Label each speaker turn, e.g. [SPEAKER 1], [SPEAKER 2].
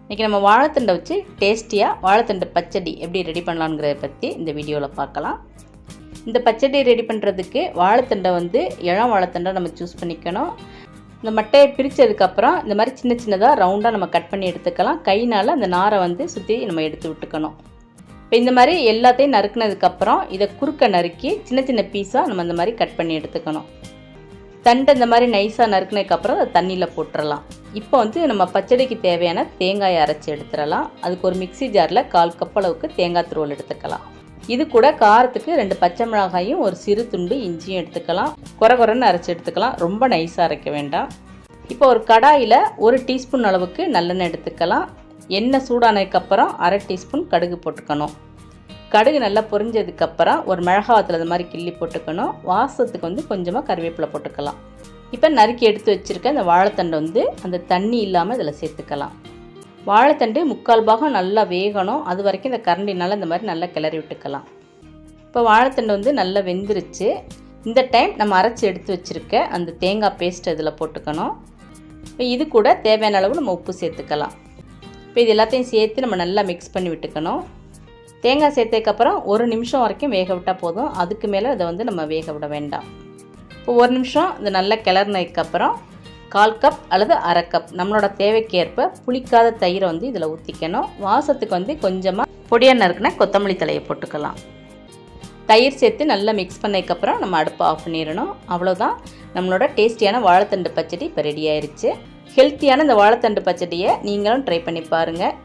[SPEAKER 1] இன்றைக்கி நம்ம வாழைத்தண்டை வச்சு டேஸ்டியாக வாழைத்தண்டு பச்சடி எப்படி ரெடி பண்ணலாங்கிறத பற்றி இந்த வீடியோவில் பார்க்கலாம். இந்த பச்சடி ரெடி பண்ணுறதுக்கு வாழைத்தண்டை இளம் வாழைத்தண்டை நம்ம சூஸ் பண்ணிக்கணும். இந்த மட்டையை பிரித்ததுக்கப்புறம் இந்த மாதிரி சின்ன சின்னதாக ரவுண்டாக நம்ம கட் பண்ணி எடுத்துக்கலாம். கைனால் அந்த நாரை சுற்றி நம்ம எடுத்து விட்டுக்கணும். இப்போ இந்த மாதிரி எல்லாத்தையும் நறுக்குனதுக்கப்புறம் இதை குறுக்க நறுக்கி சின்ன சின்ன பீஸாக நம்ம இந்த மாதிரி கட் பண்ணி எடுத்துக்கணும். தண்டை இந்த மாதிரி நைஸாக நறுக்குனதுக்கப்புறம் அதை தண்ணியில் போட்டுடலாம். இப்போ நம்ம பச்சடிக்கு தேவையான தேங்காயை அரைச்சி எடுத்துடலாம். அதுக்கு ஒரு மிக்சி ஜாரில் 1/4 கப் அளவுக்கு தேங்காய் துருவல் எடுத்துக்கலாம். இது கூட காரத்துக்கு 2 பச்சை மிளகாயும் ஒரு சிறு துண்டு இஞ்சியும் எடுத்துக்கலாம். குறைன்னு அரைச்சி எடுத்துக்கலாம், ரொம்ப நைஸாக அரைக்க வேண்டாம். இப்போ ஒரு கடாயில் 1 டீஸ்பூன் அளவுக்கு நல்லெண்ணெய் எடுத்துக்கலாம். எண்ணெய் சூடானதுக்கப்புறம் 1/2 டீஸ்பூன் கடுகு போட்டுக்கணும். கடுகு நல்லா பொரிஞ்சதுக்கப்புறம் ஒரு மிளகாவத்தில் இது மாதிரி கிள்ளி போட்டுக்கணும். வாசத்துக்கு கொஞ்சமாக கருவேப்பிலை போட்டுக்கலாம். இப்போ நறுக்கி எடுத்து வச்சுருக்க இந்த வாழைத்தண்டை அந்த தண்ணி இல்லாமல் இதில் சேர்த்துக்கலாம். வாழைத்தண்டு 3/4 பாகம் நல்லா வேகணும். அது வரைக்கும் இந்த கரண்டினால் இந்த மாதிரி நல்லா கிளறி விட்டுக்கலாம். இப்போ வாழைத்தண்டு நல்லா வெந்துருச்சு. இந்த டைம் நம்ம அரைச்சி எடுத்து வச்சுருக்க அந்த தேங்காய் பேஸ்ட் இதில் போட்டுக்கணும். இப்போ இது கூட தேவையான அளவு நம்ம உப்பு சேர்த்துக்கலாம். இப்போ இது எல்லாத்தையும் சேர்த்து நம்ம நல்லா மிக்ஸ் பண்ணி விட்டுக்கணும். தேங்காய் சேர்த்ததுக்கப்புறம் 1 நிமிஷம் வரைக்கும் வேக விட்டால் போதும். அதுக்கு மேலே இதை நம்ம வேக விட வேண்டாம். இப்போ 1 நிமிஷம் இது நல்லா கிளறினதுக்கப்புறம் 1/4 கப் அல்லது 1/2 கப் நம்மளோட தேவைக்கேற்ப புளிக்காத தயிரை இதில் ஊற்றிக்கணும். வாசத்துக்கு கொஞ்சமாக பொடியாக நறுக்குனா கொத்தமல்லி தலையை போட்டுக்கலாம். தயிர் சேர்த்து நல்லா மிக்ஸ் பண்ணதுக்கப்புறம் நம்ம அடுப்பை ஆஃப் பண்ணிடணும். அவ்வளோதான், நம்மளோட டேஸ்டியான வாழைத்தண்டு பச்சடி இப்போ ரெடி ஆயிடுச்சு. ஹெல்த்தியான இந்த வாழைத்தண்டு பச்சடியை நீங்களும் ட்ரை பண்ணி பாருங்கள்.